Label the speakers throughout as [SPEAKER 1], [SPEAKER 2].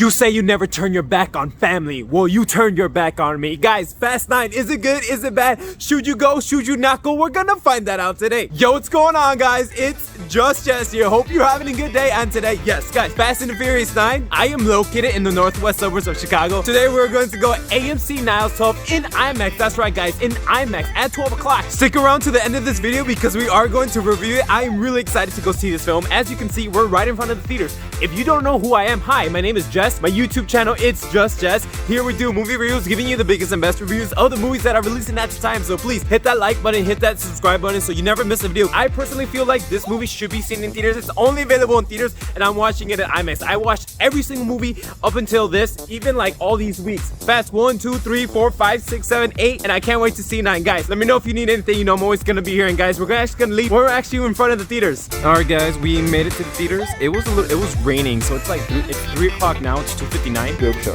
[SPEAKER 1] You say you never turn your back on family. Well, you turned your back on me. Guys, Fast 9, is it good? Is it bad? Should you go? Should you not go? We're gonna find that out today. Yo, what's going on, guys? It's Just Jess here. Hope you're having a good day. And today, yes, guys, Fast and the Furious 9. I am located in the northwest suburbs of Chicago. Today, we're going to go AMC Niles 12 in IMAX. That's right, guys, in IMAX at 12 o'clock. Stick around to the end of this video because we are going to review it. I am really excited to go see this film. As you can see, we're right in front of the theaters. If you don't know who I am, hi, my name is Jess. My YouTube channel, it's Just Jess. Here we do movie reviews, giving you the biggest and best reviews of the movies that are releasing at the time. So please hit that like button, hit that subscribe button so you never miss a video. I personally feel like this movie should be seen in theaters. It's only available in theaters and I'm watching it at IMAX. I watched every single movie up until this, even like all these weeks. Fast 1, 2, 3, 4, 5, 6, 7, 8, and I can't wait to see 9. Guys, let me know if you need anything. You know I'm always gonna be here. And guys, we're actually gonna leave. We're actually in front of the theaters. Alright guys, we made it to the theaters. It was raining, so it's like it's 3 o'clock now. It's 2:59. Good show.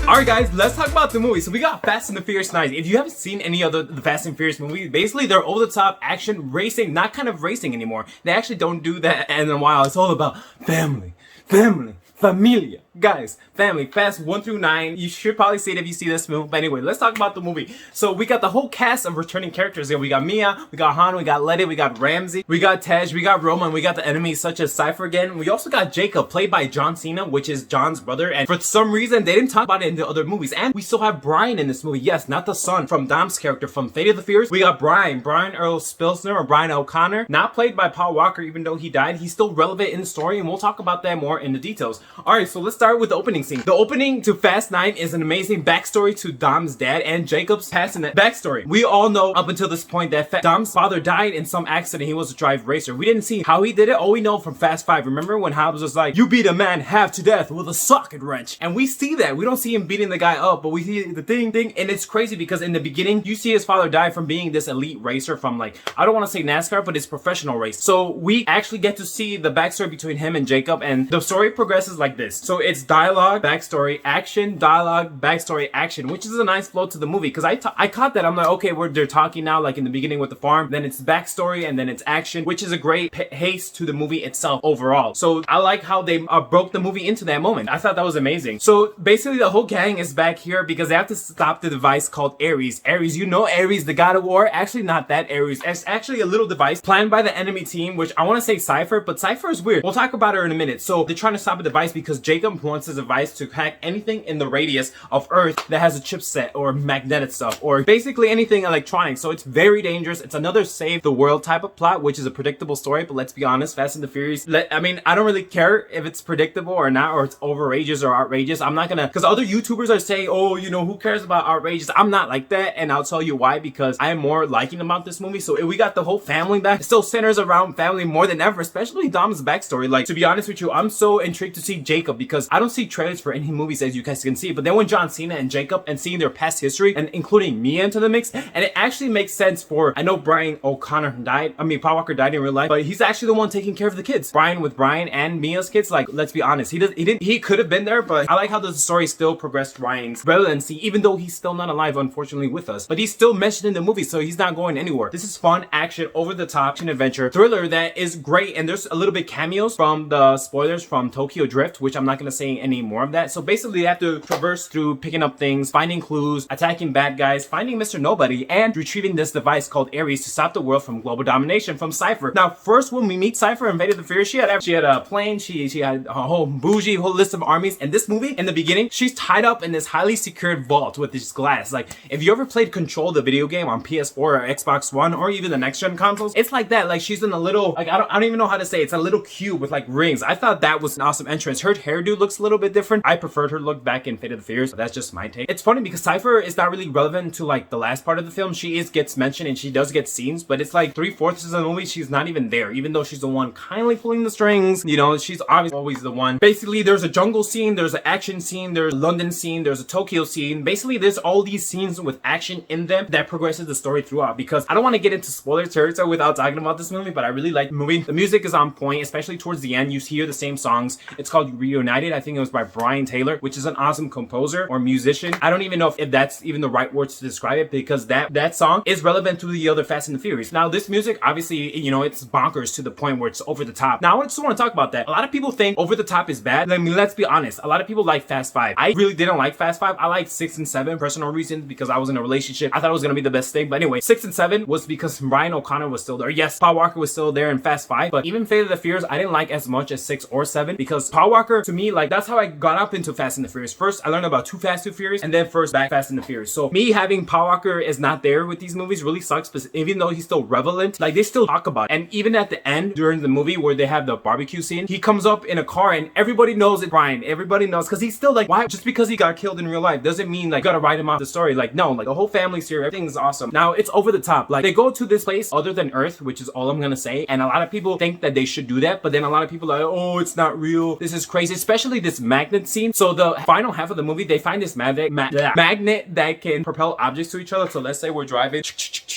[SPEAKER 1] Alright guys, let's talk about the movie. So we got Fast and the Furious 9. If you haven't seen any other the Fast and Furious movies, basically they're over-the-top action racing, not kind of racing anymore. They actually don't do that in a while. It's all about family, familia. Guys, family, Fast 1 through 9. You should probably see it if you see this movie. But anyway, let's talk about the movie. So we got the whole cast of returning characters here. We got Mia, we got Han, we got Letty, we got Ramsey, we got Tej, we got Roman, we got the enemies such as Cypher again. We also got Jacob, played by John Cena, which is John's brother. And for some reason, they didn't talk about it in the other movies. And we still have Brian in this movie. Yes, not the son from Dom's character from Fate of the Furious. We got Brian Earl Spilsner, or Brian O'Connor, not played by Paul Walker, even though he died. He's still relevant in the story, and we'll talk about that more in the details. Alright, so let's start with the opening scene. The opening to Fast 9 is an amazing backstory to Dom's dad and Jacob's past in that backstory. We all know up until this point that Dom's father died in some accident. He was a drive racer. We didn't see how he did it. All we know from Fast 5. Remember when Hobbs was like, "You beat a man half to death with a socket wrench." And we see that. We don't see him beating the guy up, but we see the thing. And it's crazy because in the beginning, you see his father die from being this elite racer from, like, I don't want to say NASCAR, but it's professional race. So we actually get to see the backstory between him and Jacob, and the story progresses like this. So it's dialogue, backstory, action, dialogue, backstory, action, which is a nice flow to the movie because I caught that. I'm like, okay, they're talking now, like in the beginning with the farm, then it's backstory, and then it's action, which is a great haste to the movie itself overall. So I like how they broke the movie into that moment. I thought that was amazing. So basically the whole gang is back here because they have to stop the device called Ares. Ares, you know Ares, the god of war? Actually not that Ares. It's actually a little device planned by the enemy team, which I want to say Cypher, but Cypher is weird. We'll talk about her in a minute. So they're trying to stop a device because Jacob wants his device to hack anything in the radius of Earth that has a chipset or magnetic stuff or basically anything electronic. So it's very dangerous. It's another save the world type of plot, which is a predictable story. But let's be honest, Fast and the Furious, I mean, I don't really care if it's predictable or not, or it's outrageous or outrageous. I'm not gonna, because other YouTubers are saying, oh, you know, who cares about outrageous? I'm not like that, and I'll tell you why, because I am more liking about this movie. So we got the whole family back. It still centers around family more than ever, especially Dom's backstory. Like, to be honest with you, I'm so intrigued to see Jacob because I don't see trailers for any movies, as you guys can see. But then when John Cena and Jacob and seeing their past history and including Mia into the mix, and it actually makes sense for, I know Brian O'Connor died, I mean Paul Walker died in real life, but he's actually the one taking care of the kids. Brian and Mia's kids, like, let's be honest, he could have been there, but I like how the story still progressed Ryan's relevancy, even though he's still not alive, unfortunately, with us. But he's still mentioned in the movie, so he's not going anywhere. This is fun, action, over-the-top, action adventure, thriller that is great, and there's a little bit cameos from the spoilers from Tokyo Drift, which I'm not gonna say any more of that. So basically, you have to traverse through picking up things, finding clues, attacking bad guys, finding Mr. Nobody, and retrieving this device called Ares to stop the world from global domination from Cypher. Now, first when we meet Cypher in Fate of the Furious, she had a plane, she had a whole list of armies. In this movie, in the beginning, she's tied up in this highly secured vault with this glass. Like, if you ever played Control, the video game on PS4 or Xbox One or even the next gen consoles, it's like that. Like, she's in a little, like, I don't even know how to say it. It's a little cube with like rings. I thought that was an awesome entrance. Her hairdo looks a little bit different. I preferred her look back in Fate of the Furious, but that's just my take. It's funny because Cypher is not really relevant to like the last part of the film. She gets mentioned and she does get scenes, but it's like 3/4 of the movie she's not even there, even though she's the one kindly pulling the strings. You know, she's obviously always the one. Basically, there's a jungle scene, there's an action scene, there's a London scene, there's a Tokyo scene. Basically, there's all these scenes with action in them that progresses the story throughout, because I don't want to get into spoiler territory without talking about this movie, but I really like the movie. The music is on point, especially towards the end. You hear the same songs. It's called Reunited. I think it was by Brian Taylor, which is an awesome composer or musician. I don't even know if that's even the right words to describe it, because that song is relevant to the other Fast and the Furious. Now, this music, obviously, you know, it's bonkers to the point where it's over the top. Now, I just want to talk about that. A lot of people think over the top is bad. I mean, let's be honest. A lot of people like Fast 5. I really didn't like Fast 5. I liked 6 and 7, personal reasons, because I was in a relationship. I thought it was going to be the best thing. But anyway, 6 and 7 was because Ryan O'Connor was still there. Yes, Paul Walker was still there in Fast 5. But even Fate of the Furious, I didn't like as much as 6 or 7, because Paul Walker, to me, like, that's how I got up into Fast and the Furious. First, I learned about Too Fast, Too Furious, and then first back Fast and the Furious. So me having Paul Walker is not there with these movies really sucks, but even though he's still relevant, like, they still talk about it. And even at the end, during the movie where they have the barbecue scene, he comes up in a car and everybody knows it's Brian. Everybody knows, because he's still like, why? Just because he got killed in real life doesn't mean like you gotta write him off the story. Like, no, like the whole family's here. Everything's awesome. Now, it's over the top. Like, they go to this place other than Earth, which is all I'm gonna say. And a lot of people think that they should do that, but then a lot of people are like, oh, it's not real. This is crazy, especially this magnet scene. So the final half of the movie, they find this magnet that can propel objects to each other. So let's say we're driving,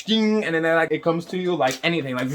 [SPEAKER 1] and then like it comes to you like anything, like,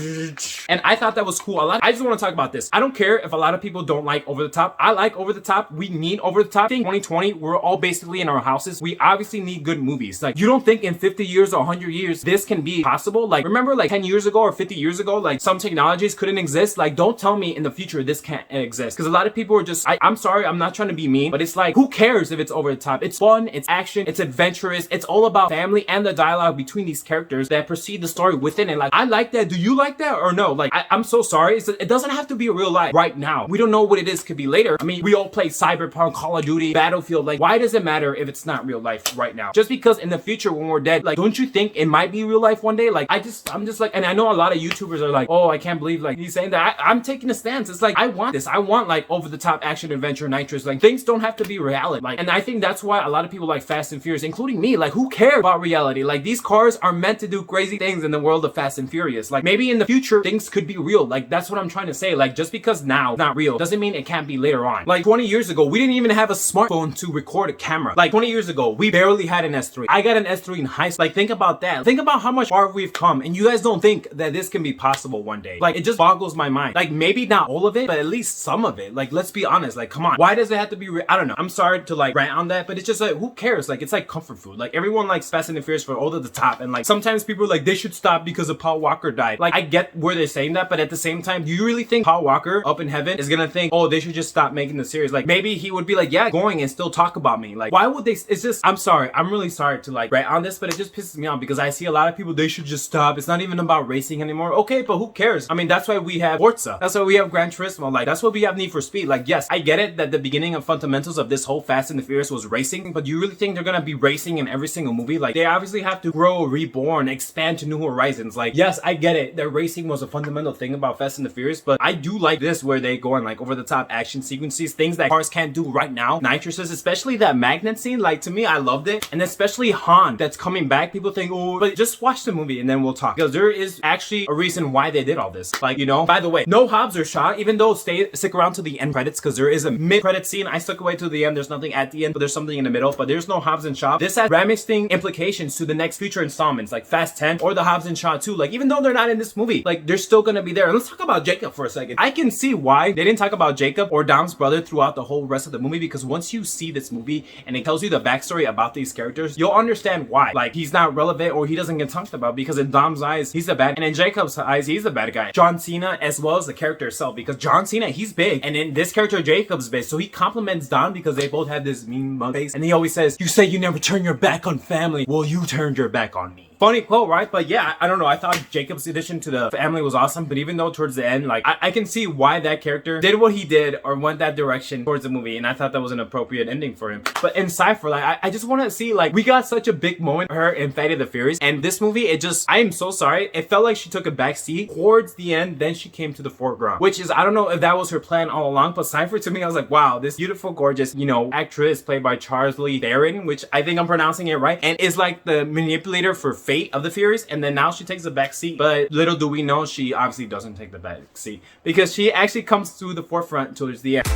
[SPEAKER 1] and I thought that was cool. I just want to talk about this. I don't care if a lot of people don't like over the top. I like over the top. We need over the top. I think 2020, we're all basically in our houses. We obviously need good movies. Like, you don't think in 50 years or 100 years this can be possible? Like, remember like 10 years ago or 50 years ago, like some technologies couldn't exist. Like, don't tell me in the future this can't exist, because a lot of people are just, I'm sorry, I'm not trying to be mean, but it's like, who cares if it's over the top? It's fun, it's action, it's adventurous, it's all about family and the dialogue between these characters that precede the story within it. Like, I like that. Do you like that or no? Like, I'm so sorry. It doesn't have to be real life right now. We don't know what it is, could be later. I mean, we all play Cyberpunk, Call of Duty, Battlefield. Like, why does it matter if it's not real life right now? Just because in the future when we're dead, like, don't you think it might be real life one day? Like, I'm just like, and I know a lot of YouTubers are like, oh, I can't believe like he's saying that. I'm taking a stance. It's like, I want this. I want like over the top action adventure nitrous. Like, things don't have to be reality. Like, and I think that's why a lot of people like Fast and Furious, including me. Like, who cares about reality? Like, these cars are meant to do crazy things in the world of Fast and Furious. Like, maybe in the future things could be real. Like, that's what I'm trying to say. Like, just because now it's not real doesn't mean it can't be later on. Like, 20 years ago, we didn't even have a smartphone to record a camera. Like, 20 years ago, we barely had an S3. I got an S3 in high school. Like, think about that. Think about how much far we've come, and you guys don't think that this can be possible one day. Like, it just boggles my mind. Like, maybe not all of it, but at least some of it. Like, let's be honest. Like, come on. Why does it have to be real? I don't know. I'm sorry to like rant on that, but it's just like, who cares? Like, it's like comfort food. Like, everyone likes Fast and the Furious for over the top, and like sometimes people are like, they should stop because of Paul Walker died. Like, I get where they're saying that, but at the same time, do you really think Paul Walker up in heaven is gonna think, oh, they should just stop making the series? Like, maybe he would be like, yeah, going and still talk about me. Like, why would they? It's just, I'm sorry. I'm really sorry to like rant on this, but it just pisses me off because I see a lot of people, they should just stop. It's not even about racing anymore. Okay, but who cares? I mean, that's why we have Forza. That's why we have Gran Turismo. Like, that's why we have Need for Speed. Like, yes, I get it that the beginning of fundamentals of this whole Fast and the Furious was racing, but do you really think they're gonna be racing in every single movie? Like, they obviously have to grow, reborn, expand to new horizons. Like, yes, I get it that racing was a fundamental thing about Fast and the Furious, but I do like this where they go on like over the top action sequences, things that cars can't do right now. Nitruses, especially that magnet scene, like, to me, I loved it. And especially Han that's coming back. People think, oh, but just watch the movie and then we'll talk, because there is actually a reason why they did all this. Like, you know, by the way, no Hobbs or Shaw, even though stick around to the end credits, because there is a mid-credit scene. I stuck away to the end. There's nothing at the end, but there's something in the middle, but there's no Hobbs and Shaw. This has ramificating implications to the next future installments, like Fast 10 or the Hobbs and Shaw 2. Like, even though they're not in this movie, like, they're still gonna be there. And let's talk about Jacob for a second. I can see why they didn't talk about Jacob or Dom's brother throughout the whole rest of the movie, because once you see this movie and it tells you the backstory about these characters, you'll understand why. Like, he's not relevant or he doesn't get talked about, because in Dom's eyes, he's the bad, and in Jacob's eyes, he's the bad guy. John Cena, as well as the character itself, because John Cena, he's big, and in this character, Jacob's big, so he compliments Dom because they both have this mean mug face, and he always says, you say you never turn your back on family. Well, you turned your back on me. Funny quote, right? But yeah, I don't know. I thought Jacob's addition to the family was awesome, but even though towards the end, like, I can see why that character did what he did or went that direction towards the movie, and I thought that was an appropriate ending for him. But in Cypher, like, I just want to see, like, we got such a big moment for her in Fate of the Furious, and this movie, it just, I am so sorry. It felt like she took a back seat towards the end, then she came to the foreground, which is, I don't know if that was her plan all along, but Cypher, to me, I was like, wow, this beautiful, gorgeous, you know, actress played by Charlize Theron, which I think I'm pronouncing it right, and is like the manipulator for Fate of the Furious. And then now she takes a back seat, but little do we know, she obviously doesn't take the back seat, because she actually comes to the forefront towards the end.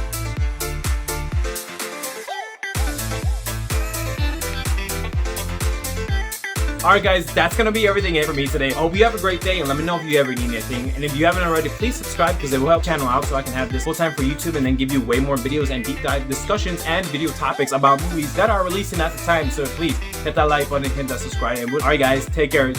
[SPEAKER 1] Alright guys, that's gonna be everything for me today. Hope you have a great day, and let me know if you ever need anything. And if you haven't already, please subscribe, because it will help the channel out so I can have this full time for YouTube and then give you way more videos and deep dive discussions and video topics about movies that are releasing at the time. So please hit that like button, hit that subscribe, and alright guys, take care.